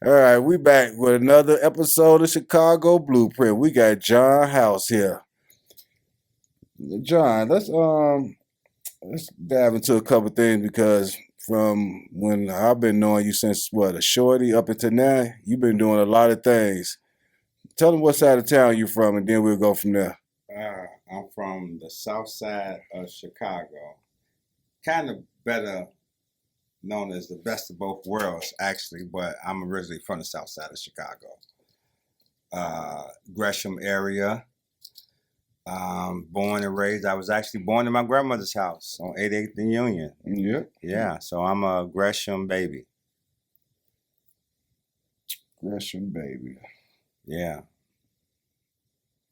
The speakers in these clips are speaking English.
All right, we back with another episode of Chicago Blueprint. We got John House here. John, let's dive into a couple things because from when I've been knowing you since a shorty up until now, you've been doing a lot of things. Tell them what side of town you from, and then we'll go from there. I'm from the south side of Chicago. Kind of better known as the best of both worlds, actually, but I'm originally from the south side of Chicago. Gresham area. Born and raised. I was actually born in my grandmother's house on 88th and Union. Yep. Yeah, so I'm a Gresham baby. Gresham baby. Yeah.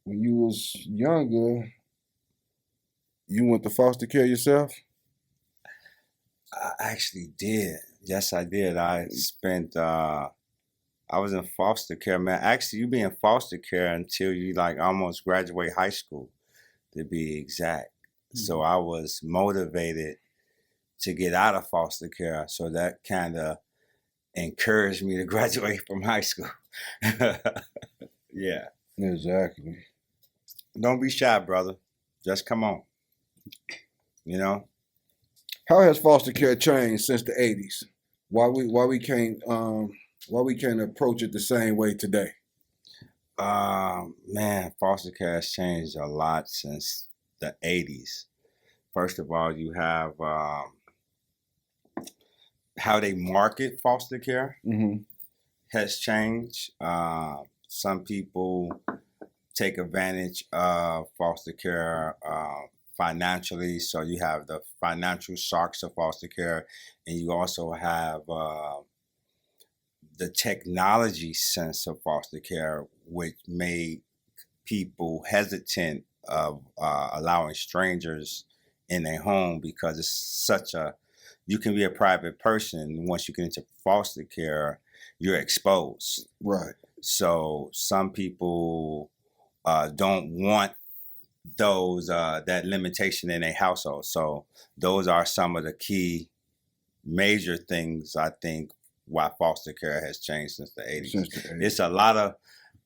When you was younger, you went to foster care yourself? I actually did. Yes, I did. I was in foster care, man. Actually, you be in foster care until you like almost graduate high school, to be exact. So I was motivated to get out of foster care. So that kind of encouraged me to graduate from high school. Yeah. Exactly. Don't be shy, brother. Just come on. You know? How has foster care changed since the '80s? Why we can't approach it the same way today? Man, foster care has changed a lot since the '80s. First of all, you have how they market foster care has changed. Some people take advantage of foster care financially. So you have the financial sharks of foster care, and you also have the technology sense of foster care, which made people hesitant of allowing strangers in their home because it's such a, you can be a private person. Once you get into foster care, you're exposed. Right. So some people don't want those that limitation in a household. So those are some of the key major things I think why foster care has changed since the 80s. It's a lot of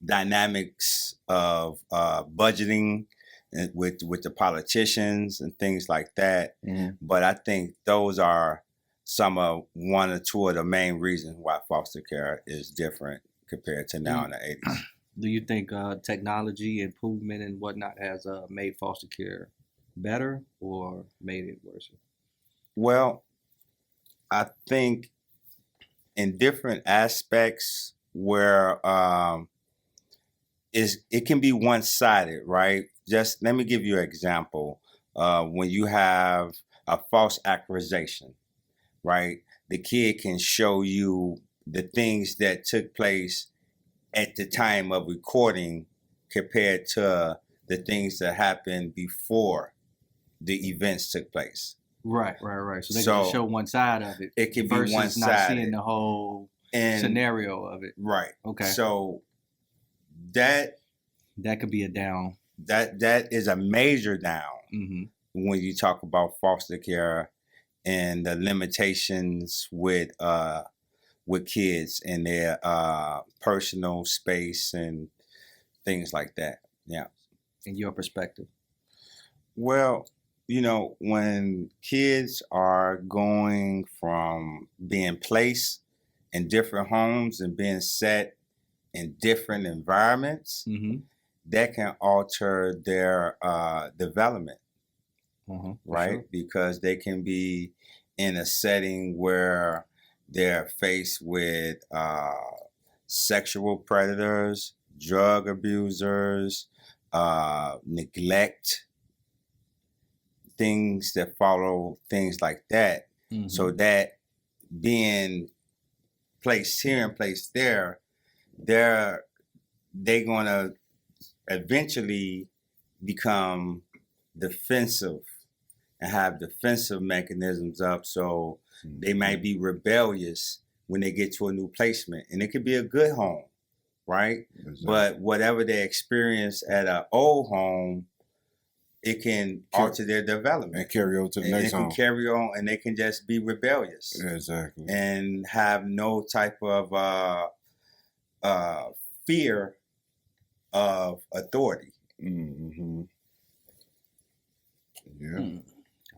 dynamics of budgeting with the politicians and things like that. But I think those are one or two of the main reasons why foster care is different compared to now in the 80s. Do you think technology improvement and whatnot has made foster care better or made it worse? Well, I think in different aspects where it can be one-sided, right? Just let me give you an example. When you have a false accusation, right? The kid can show you the things that took place at the time of recording compared to the things that happened before the events took place. Right. So they can show one side of it. It can be one side. Not seeing the whole scenario of it. Right. Okay. So that could be a down. That is a major down when you talk about foster care and the limitations with kids and their personal space and things like that. Yeah. In your perspective? Well, you know, when kids are going from being placed in different homes and being set in different environments, that can alter their development, right? Sure. Because they can be in a setting where they're faced with sexual predators, drug abusers, neglect, things that follow things like that. So that being placed here and placed there, they're gonna eventually become defensive and have defensive mechanisms up. So they might be rebellious when they get to a new placement, and it could be a good home, right? Exactly. But whatever they experience at an old home, it can alter their development and carry on to the next home. It can carry on, and they can just be rebellious. Exactly. And have no type of fear of authority. Mm-hmm. Yeah.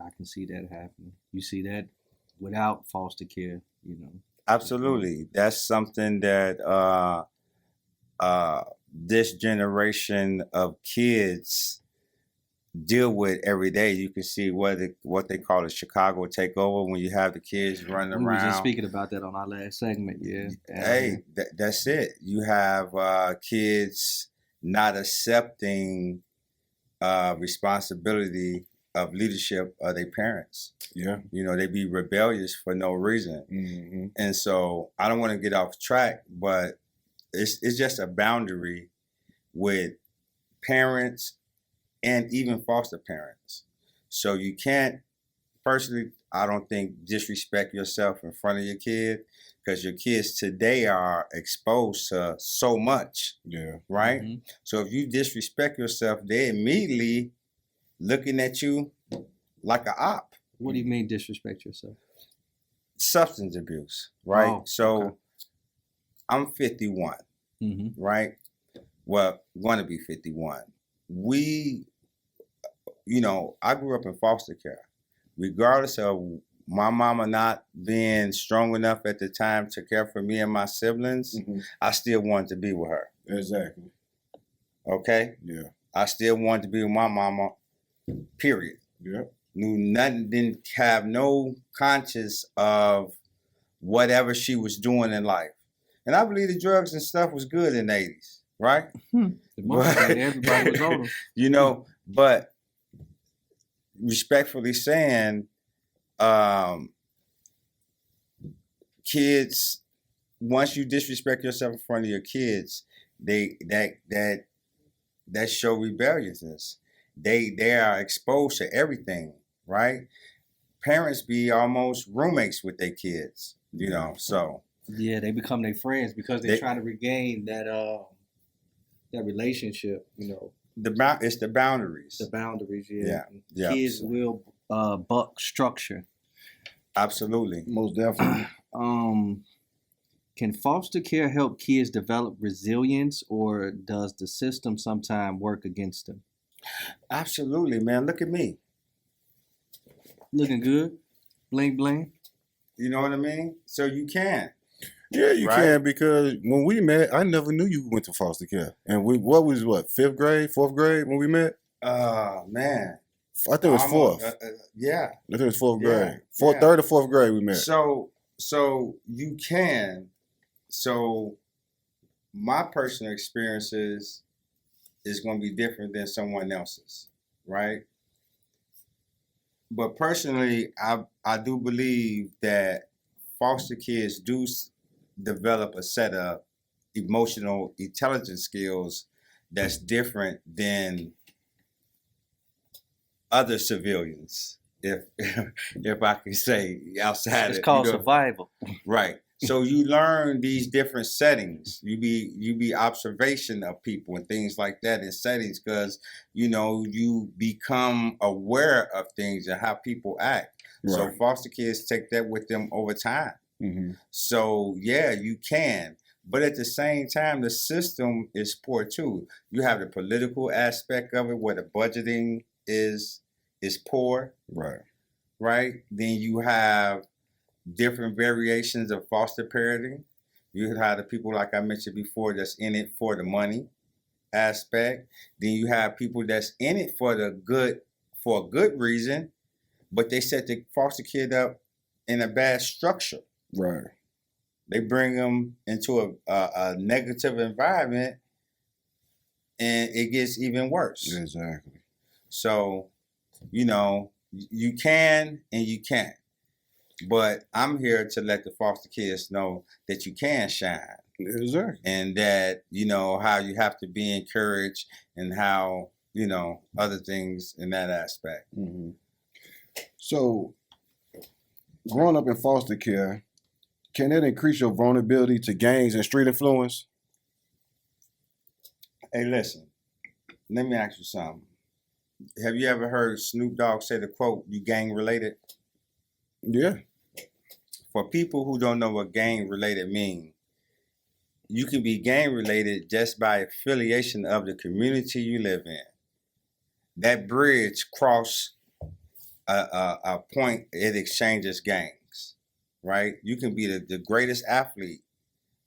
I can see that happening. You see that without foster care, you know. Absolutely. That's something that this generation of kids deal with every day. You can see what they call a Chicago takeover when you have the kids running We were just around. speaking about that on our last segment, yeah. Hey, that's it. You have kids not accepting responsibility of leadership of their parents. Yeah. You know, they be rebellious for no reason. Mm-hmm. And so I don't want to get off track, but it's just a boundary with parents and even foster parents. So you can't, personally, I don't think disrespect yourself in front of your kid, because your kids today are exposed to so much, Yeah. right? Mhm. So if you disrespect yourself, they immediately looking at you like a op. What do you mean disrespect yourself? Substance abuse, right? Oh, so okay. I'm 51, Mm-hmm. right? Well, going to be 51. We, you know, I grew up in foster care. Regardless of my mama not being strong enough at the time to care for me and my siblings, Mm-hmm. I still wanted to be with her. Exactly. Okay? Yeah. I still wanted to be with my mama, period. Yeah. Knew nothing, didn't have no conscience of whatever she was doing in life. And I believe the drugs and stuff was good in the 80s, right? The most But- everybody was on them. You know, but respectfully saying, kids, once you disrespect yourself in front of your kids, that show rebelliousness. They are exposed to everything, right? Parents be almost roommates with their kids, you know. So Yeah, they become their friends because they They- try to regain that relationship, you know, it's the boundaries. the boundaries. Yeah, Yeah, yeah. Kids will buck structure. Absolutely. Most definitely. Can foster care help kids develop resilience, or does the system sometimes work against them? Absolutely, man. Look at me. Looking good, bling bling. You know what I mean? So you can. Yeah, you Right. can, because when we met, I never knew you went to foster care. And we fifth grade, fourth grade when we met? Man. I think it was Almost, fourth. yeah. I think it was fourth Yeah, grade. yeah. Third or fourth grade we met. So you can. So my personal experiences is going to be different than someone else's, right? But personally, I do believe that foster kids do develop a set of emotional intelligence skills that's different than other civilians, if I can say, outside. It's of, called you know, survival. right. So you learn these different settings. You be observation of people and things like that in settings, because you know you become aware of things and how people act. So Right. foster kids take that with them over time. Mm-hmm. So yeah, you can. But at the same time, the system is poor too. You have the political aspect of it, where the budgeting is poor, Right. right? Then you have different variations of foster parenting. You have the people, like I mentioned before, that's in it for the money aspect. Then you have people that's in it for a good reason, but they set the foster kid up in a bad structure. Right. They bring them into a negative environment, and it gets even worse. Exactly. So, you know, you can and you can't. But I'm here to let the foster kids know that you can shine, Exactly. and that, you know, how you have to be encouraged, and how, you know, other things in that aspect. Mm-hmm. So, growing up in foster care, can it increase your vulnerability to gangs and street influence? Hey, listen, let me ask you something. Have you ever heard Snoop Dogg say the quote, "You gang related"? Yeah. For people who don't know what gang related mean, you can be gang related just by affiliation of the community you live in. That bridge cross a point, it exchanges gangs, right? You can be the greatest athlete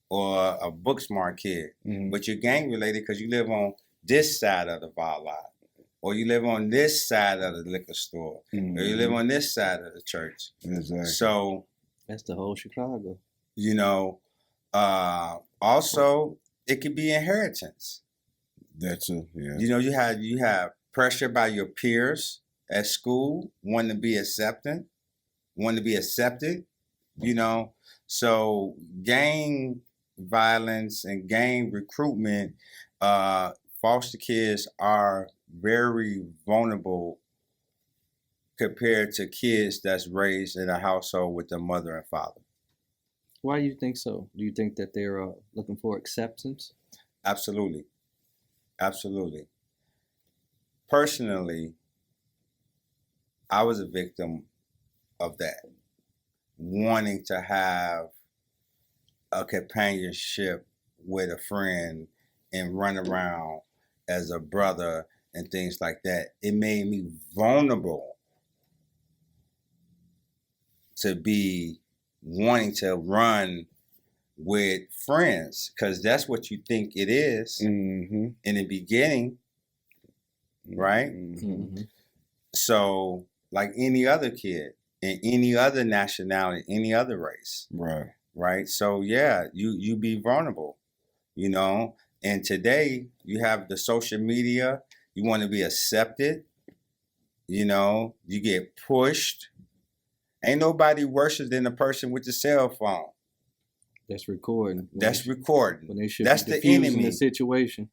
or a book smart kid, but you're gang related because you live on this side of the bar lot, or you live on this side of the liquor store, or you live on this side of the church. Exactly. So That's the whole Chicago. you know, also it could be inheritance. That's a yeah. You know, you have pressure by your peers at school, wanting to be accepted, you know. So gang violence and gang recruitment, foster kids are very vulnerable compared to kids that's raised in a household with a mother and father. Why do you think so? Do you think that they're looking for acceptance? Absolutely. Absolutely. Personally, I was a victim of that, wanting to have a companionship with a friend and run around as a brother and things like that. It made me vulnerable to be wanting to run with friends, because that's what you think it is in the beginning, right? So like any other kid in any other nationality, any other race, right? So yeah, you be vulnerable, you know. And today you have the social media, you want to be accepted, you know, you get pushed. Ain't nobody worse than the person with the cell phone. That's recording. That's recording. When they should that's be the diffusing enemy. the situation.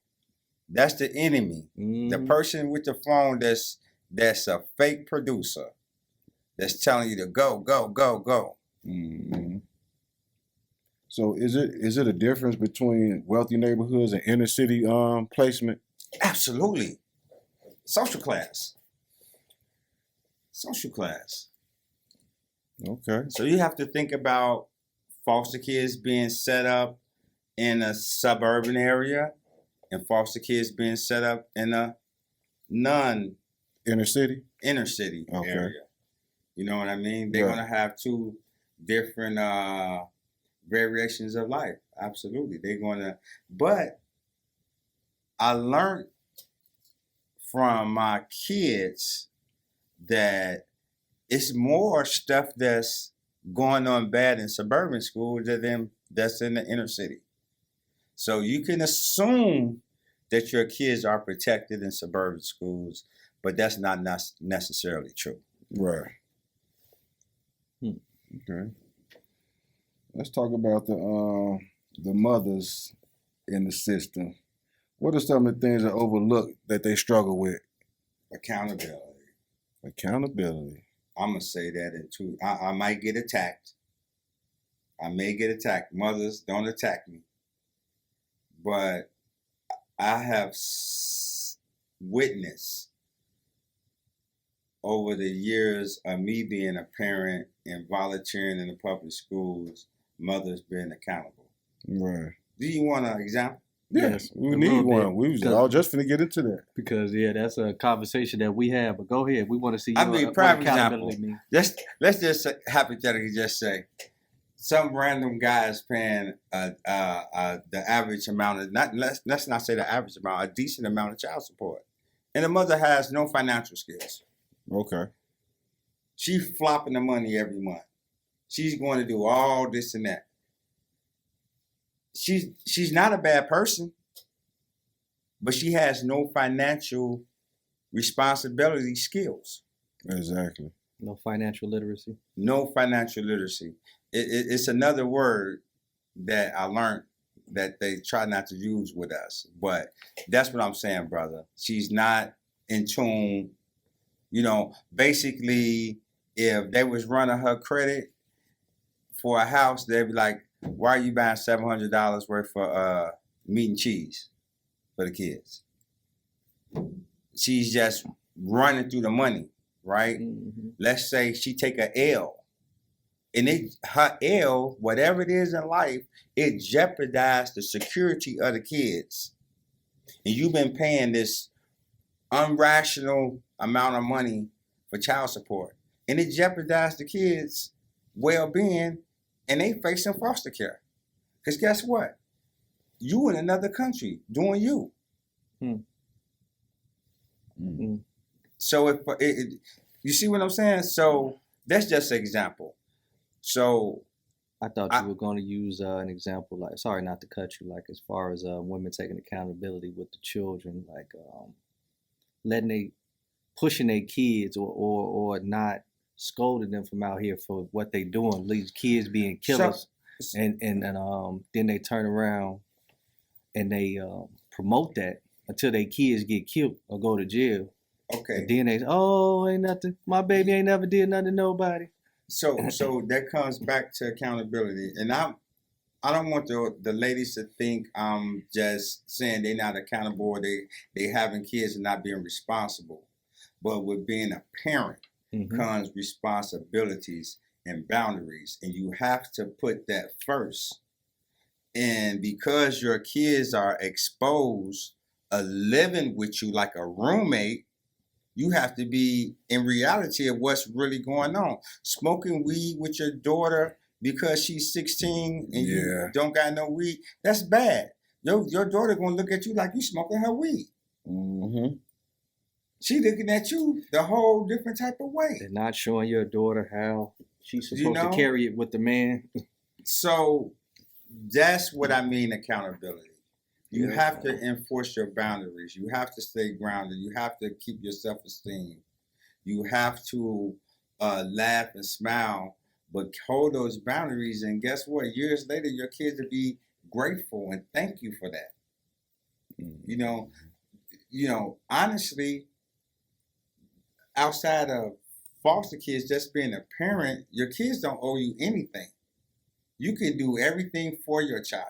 That's the enemy. The person with the phone that's a fake producer that's telling you to go. So is it a difference between wealthy neighborhoods and inner city placement? Absolutely. Social class. Okay. So you have to think about foster kids being set up in a suburban area and foster kids being set up in a inner city area. You know what I mean? They're gonna have two different variations of life. Absolutely. But I learned from my kids that it's more stuff that's going on bad in suburban schools than that's in the inner city. So you can assume that your kids are protected in suburban schools, but that's not necessarily true. Right. Okay. Let's talk about the mothers in the system. What are some of the things that are overlooked that they struggle with? Accountability. I'm gonna say that in two. I might get attacked. I may get attacked. Mothers, don't attack me. But I have witnessed over the years of me being a parent and volunteering in the public schools, mothers being accountable. Right. Do you want an example? Yes, we need one. We was all just finna get into that. Because that's a conversation that we have. But go ahead. We want to see your prime example. Let's just hypothetically just say some random guy is paying the average amount of let's not say the average amount, a decent amount of child support, and the mother has no financial skills. Okay. She's flopping the money every month. She's going to do all this and that. She's not a bad person, but she has no financial responsibility skills. Exactly. No financial literacy. It's another word that I learned that they try not to use with us, but that's what I'm saying, brother. She's not in tune. You know, basically, if they was running her credit for a house, they'd be like, why are you buying $700 worth for meat and cheese for the kids? She's just running through the money, right? Let's say she take a L and her ill, whatever it is in life, it jeopardized the security of the kids. And you've been paying this unrational amount of money for child support, and it jeopardized the kids' well-being, and they facing foster care. Because guess what? You in another country doing you. Hmm. Mm. So if you see what I'm saying? So that's just an example. So I thought you were going to use an example, like, sorry not to cut you, like as far as women taking accountability with the children, like pushing their kids or not scolding them from out here for what they doing, these kids being killers, and then they turn around and they promote that until their kids get killed or go to jail. Okay. And then they say, oh, ain't nothing. My baby ain't never did nothing to nobody. So that comes back to accountability, and I don't want the ladies to think I'm just saying they're not accountable or they having kids and not being responsible. But with being a parent comes responsibilities and boundaries, and you have to put that first. And because your kids are exposed, living with you like a roommate, you have to be in reality of what's really going on. Smoking weed with your daughter because she's 16 and you don't got no weed, that's bad. Your daughter gonna look at you like you smoking her weed. Mm-hmm. She looking at you the whole different type of way. They're not showing your daughter how she's supposed to carry it with the man. So that's what I mean, accountability. You have to enforce your boundaries. You have to stay grounded. You have to keep your self-esteem. You have to laugh and smile, but hold those boundaries. And guess what? Years later, your kids will be grateful and thank you for that. Mm-hmm. You know, honestly, outside of foster kids, just being a parent, your kids don't owe you anything. You can do everything for your child.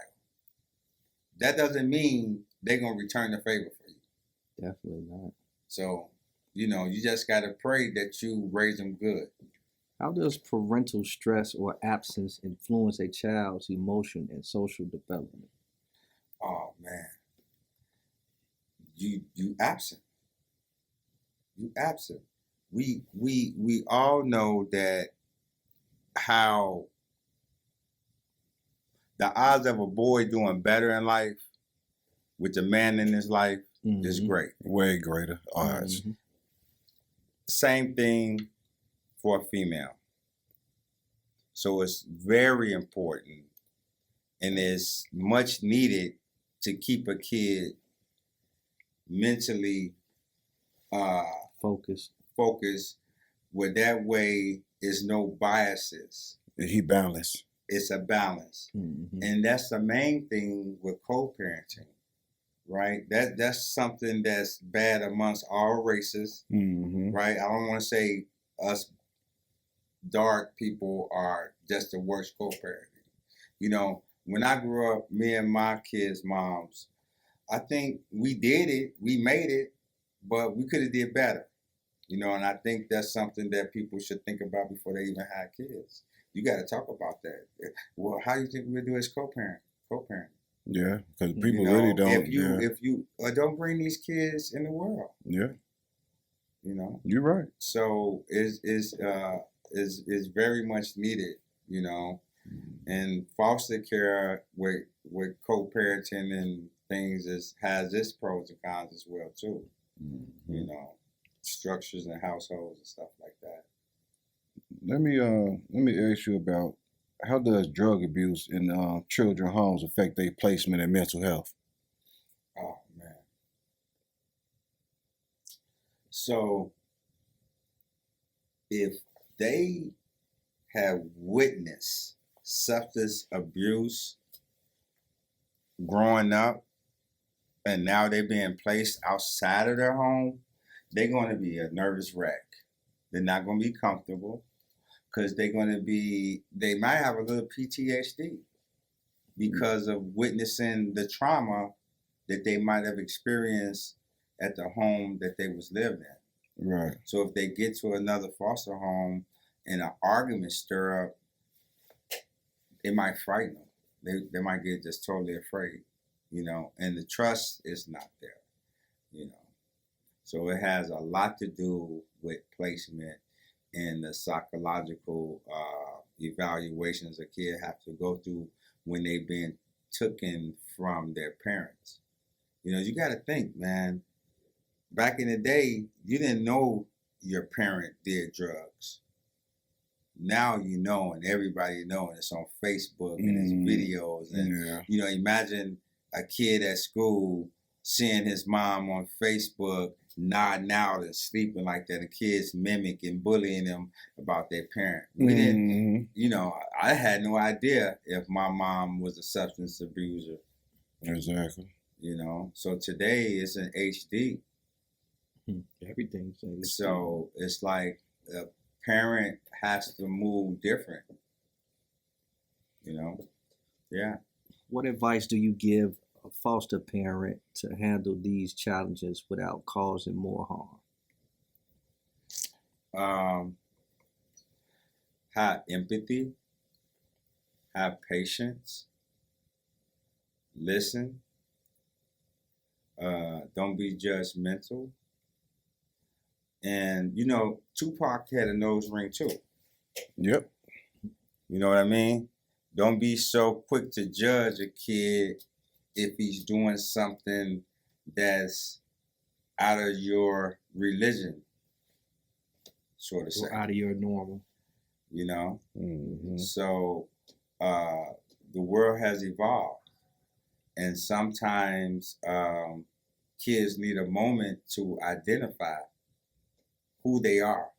That doesn't mean they're going to return the favor for you. Definitely not. So, you just got to pray that you raise them good. How does parental stress or absence influence a child's emotion and social development? Oh, man. You absent. You absent. We all know that how the odds of a boy doing better in life with the man in his life is great. Way greater odds. Mm-hmm. Same thing for a female. So it's very important and is much needed to keep a kid mentally focused, where that way is no biases. He balanced. It's a balance. Mm-hmm. And that's the main thing with co-parenting, right? That's something that's bad amongst all races, right? I don't want to say us dark people are just the worst co-parenting. When I grew up, me and my kids' moms, I think we did it, we made it, but we could have did better. And I think that's something that people should think about before they even have kids. You got to talk about that. Well, how do you think we'll do as co-parent? Yeah, because people really don't. If you don't bring these kids in the world. Yeah. You're right. So is very much needed. And foster care with co-parenting and things has its pros and cons as well too. Mm-hmm. Structures and households and stuff like that. Let me ask you about how does drug abuse in children's homes affect their placement and mental health? Oh man. So if they have witnessed substance abuse growing up and now they're being placed outside of their home, they're going to be a nervous wreck. They're not going to be comfortable because they might have a little PTSD because of witnessing the trauma that they might have experienced at the home that they was living in. Right. So if they get to another foster home and an argument stir up, it might frighten them. They might get just totally afraid, and the trust is not there, you know. So it has a lot to do with placement and the psychological evaluations a kid have to go through when they've been taken from their parents. You got to think, man. Back in the day, you didn't know your parent did drugs. Now you know, and everybody know, and it's on Facebook and it's videos, and imagine a kid at school seeing his mom on Facebook nodding out and sleeping like that, and kids mimicking, bullying them about their parent. We didn't, I had no idea if my mom was a substance abuser. Exactly. So today it's an HD. Everything's HD. So it's like a parent has to move different. Yeah. What advice do you give a foster parent to handle these challenges without causing more harm? Have empathy, have patience, listen, don't be judgmental. And Tupac had a nose ring too. Yep. You know what I mean? Don't be so quick to judge a kid if he's doing something that's out of your religion, sort of say. Or out of your normal. So the world has evolved, and sometimes kids need a moment to identify who they are.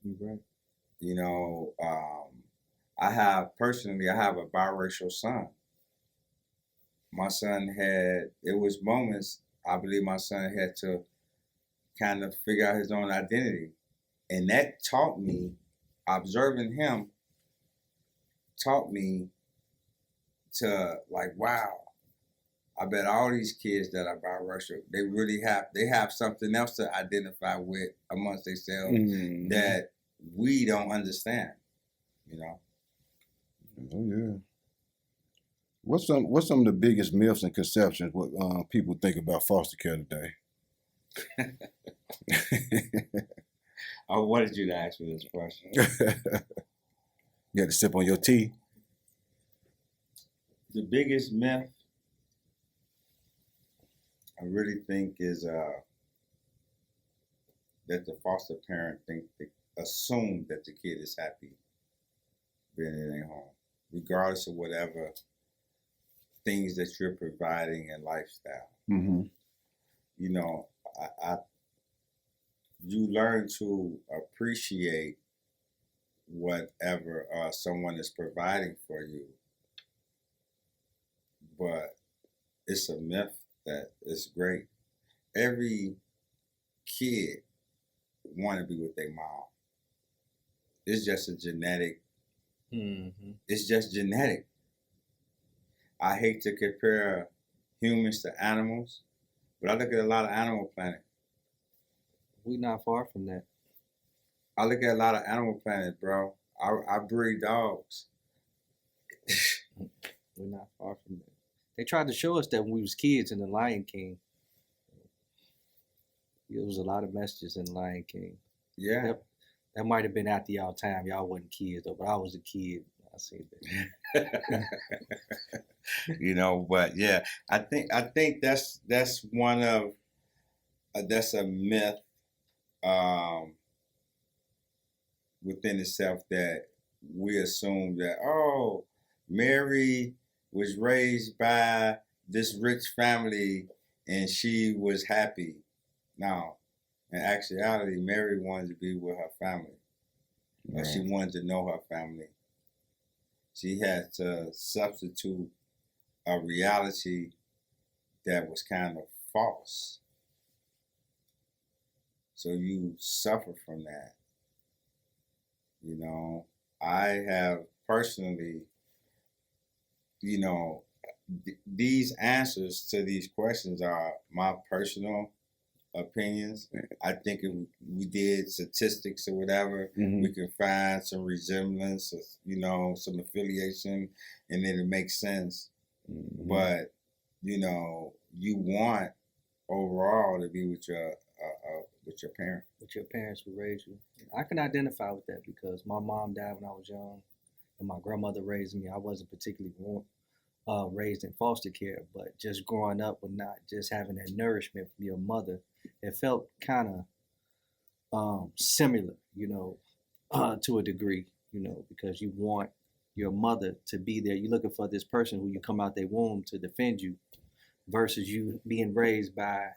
Right. I have a biracial son. My son it was moments, I believe my son had to kind of figure out his own identity. And that taught me, observing him, taught me to like, wow, I bet all these kids that are biracial, they have something else to identify with amongst themselves that we don't understand, Oh yeah. What's some of the biggest myths and conceptions what people think about foster care today? I wanted you to ask me this question. You had to sip on your tea. The biggest myth I really think is that the foster parent assume that the kid is happy being in their home, regardless of whatever things that you're providing in lifestyle. Mm-hmm. You learn to appreciate whatever someone is providing for you, but it's a myth that is great. Every kid want to be with their mom. It's just a genetic. Mm-hmm. It's just genetic. I hate to compare humans to animals, but I look at a lot of Animal Planet. We're not far from that. I look at a lot of Animal Planet, bro. I breed dogs. We're not far from that. They tried to show us that when we was kids in The Lion King. There was a lot of messages in The Lion King. Yeah. That might have been after y'all time. Y'all wasn't kids though, but I was a kid. I seen that. But yeah, I think that's one of that's a myth within itself, that we assume that, oh, Mary was raised by this rich family and she was happy. Now, in actuality, Mary wanted to be with her family. Right. She wanted to know her family. She had to substitute a reality that was kind of false. So you suffer from that. I have personally, these answers to these questions are my personal opinions. I think if we did statistics or whatever, Mhm. we can find some resemblance, or, some affiliation, and then it makes sense. Mhm. But you want overall to be with your parent. With your parents who raised you. I can identify with that because my mom died when I was young, and my grandmother raised me. I wasn't particularly raised in foster care, but just growing up with not just having that nourishment from your mother, it felt kind of similar, to a degree, because you want your mother to be there. You're looking for this person who you come out their womb to defend you versus you being raised by,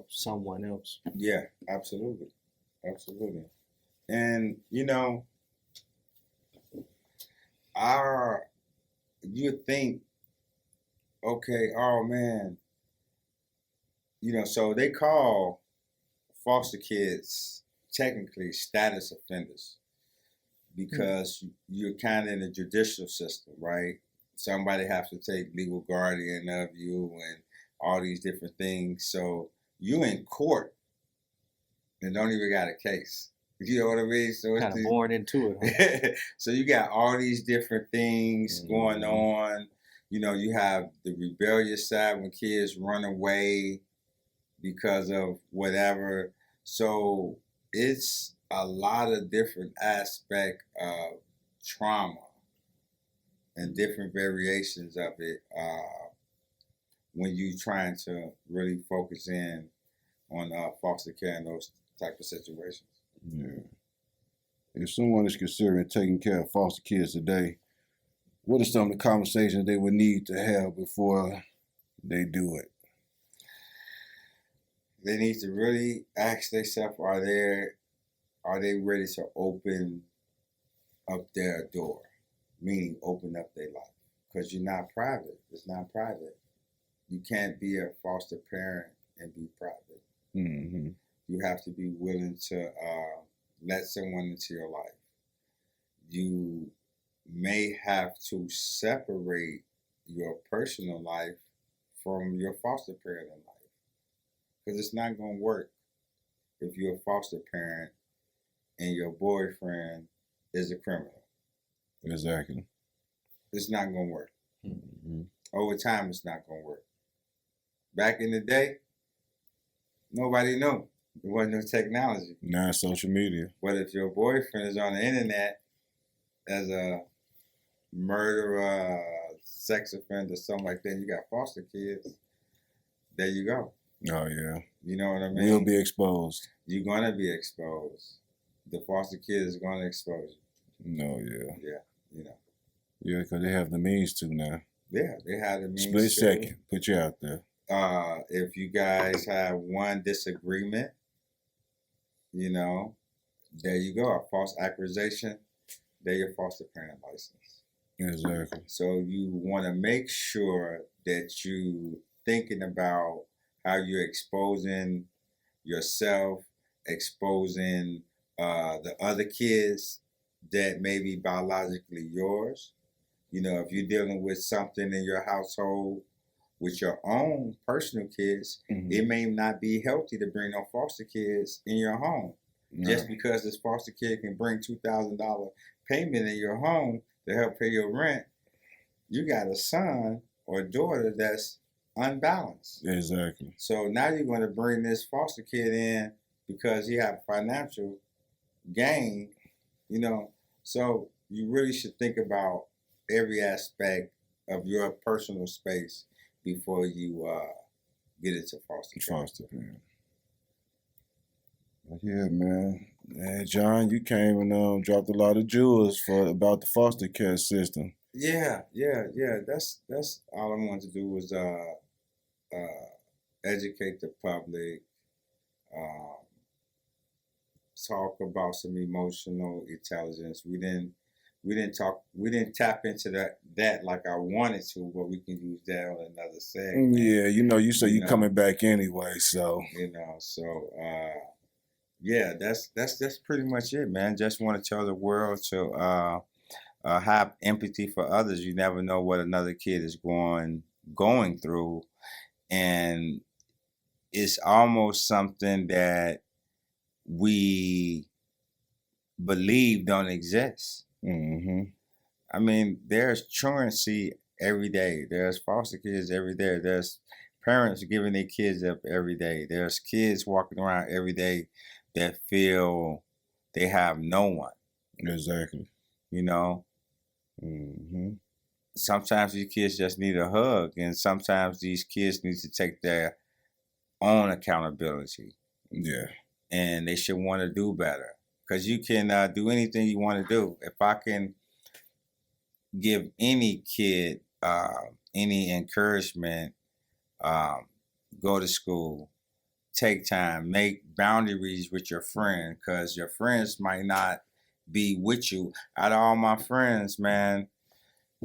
someone else. Yeah, absolutely. Absolutely. And you think, okay, oh man, so they call foster kids technically status offenders because you're kind of in the judicial system, right? Somebody has to take legal guardian of you and all these different things. So you in court and don't even got a case. You know what I mean? So Kind of born into it. Huh? So you got all these different things going on. You have the rebellious side when kids run away because of whatever. So it's a lot of different aspect of trauma and different variations of it when you trying to really focus in on foster care and those type of situations. Yeah. If someone is considering taking care of foster kids today, what are some of the conversations they would need to have before they do it? They need to really ask themselves, are they ready to open up their door? Meaning open up their life. Because you're not private. It's not private. You can't be a foster parent and be private. Mm-hmm. You have to be willing to let someone into your life. You may have to separate your personal life from your foster parent life. Because it's not going to work if you're a foster parent and your boyfriend is a criminal. Exactly. It's not going to work. Mm-hmm. Over time, it's not going to work. Back in the day, nobody knew. There wasn't no technology. Now it's social media. But if your boyfriend is on the internet as a murderer, sex offender, something like that, you got foster kids, there you go. Oh, yeah. You know what I mean? We'll be exposed. You're going to be exposed. The foster kid is going to expose you. No, yeah. Yeah, Yeah, because they have the means to now. Yeah, they have the means Split second, put you out there. If you guys have one disagreement, there you go. A false accusation, they're your foster parent license. Exactly. So you want to make sure that you thinking about how you're exposing yourself, exposing the other kids that may be biologically yours. If you're dealing with something in your household with your own personal kids, Mm-hmm. it may not be healthy to bring no foster kids in your home. No. Just because this foster kid can bring $2,000 payment in your home to help pay your rent, you got a son or daughter that's unbalanced. Exactly. So now you're going to bring this foster kid in because he have financial gain, So you really should think about every aspect of your personal space before you get into foster care. Foster parent. Yeah, man. And John, you came and dropped a lot of jewels about the foster care system. Yeah. That's all I wanted to do was educate the public, talk about some emotional intelligence. We didn't tap into that like I wanted to, but we can use that on another segment. Yeah, you say you coming back anyway, so yeah, that's pretty much it, man. Just want to tell the world to have empathy for others. You never know what another kid is going through, and it's almost something that we believe don't exist. Mm-hmm. I mean, there's truancy every day. There's foster kids every day. There's parents giving their kids up every day. There's kids walking around every day that feel they have no one. Exactly. You know, Mm-hmm. sometimes these kids just need a hug, and sometimes these kids need to take their own accountability, Yeah. and they should want to do better. Because you can do anything you want to do. If I can give any kid any encouragement, go to school, take time, make boundaries with your friend, because your friends might not be with you. Out of all my friends, man,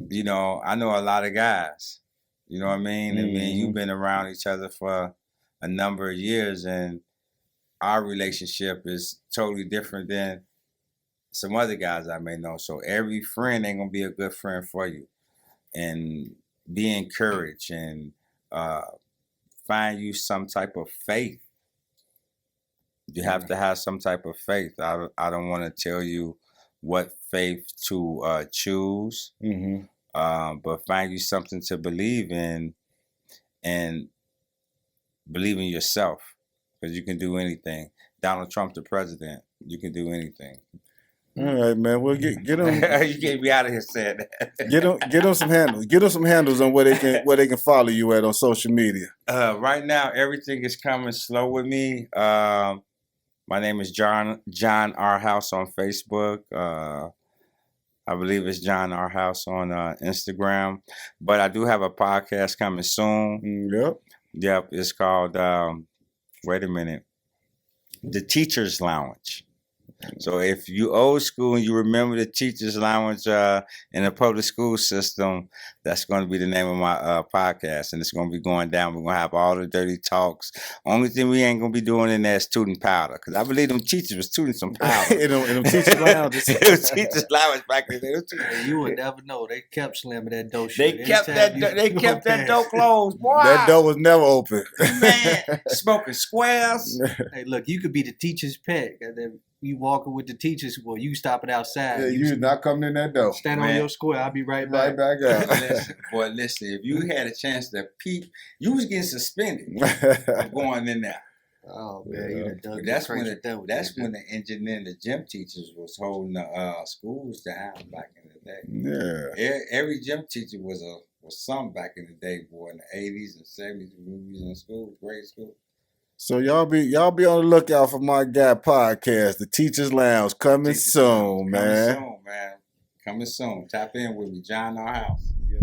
you know, I know a lot of guys. You know what I mean? I mean, you've been around each other for a number of years, and our relationship is totally different than some other guys I may know. So every friend ain't gonna be a good friend for you. And be encouraged, and find you some type of faith. You have to have some type of faith. I don't want to tell you what faith to choose, Mm-hmm. but find you something to believe in, and believe in yourself, because you can do anything. Donald Trump, the president, you can do anything. All right, man. Well, get them. You can't be out of here saying that. Get them some handles. Get them some handles on where they can follow you at on social media. Right now, everything is coming slow with me. My name is John R. House on Facebook. I believe it's John R. House on Instagram. But I do have a podcast coming soon. Yep. Yep, it's called, wait a minute, The Teacher's Lounge. So if you old school and you remember the Teacher's Lounge in the public school system, that's going to be the name of my podcast, and it's going to be going down. We're going to have all the dirty talks. Only thing we ain't going to be doing in there is tooting powder, because I believe them teachers was tooting some powder. in them Teacher's Lounges. Teacher's Lounge back in there. You would never know. They kept slamming that door They shut. kept that door closed, boy. That door was never open. Man, smoking squares. Hey, look, you could be the teacher's pet. And then you walking with the teachers, well, you stop it outside. Yeah, you not coming in that door. Stand Man. on your square. I'll be right back. Right back out. Listen, if you had a chance to peep, you was getting suspended for going in there. Oh man, you done dug But that's your when crazy devil, that's dude. when the engineer and the gym teachers was holding the schools down back in the day. Yeah. Every gym teacher was some back in the day, boy, in the 80s and 70s when we was in school, grade school. So y'all be on the lookout for my guy podcast, The Teacher's Lounge, coming soon, man. Coming soon, man. Coming soon. Tap in with me, John R. House. Yes.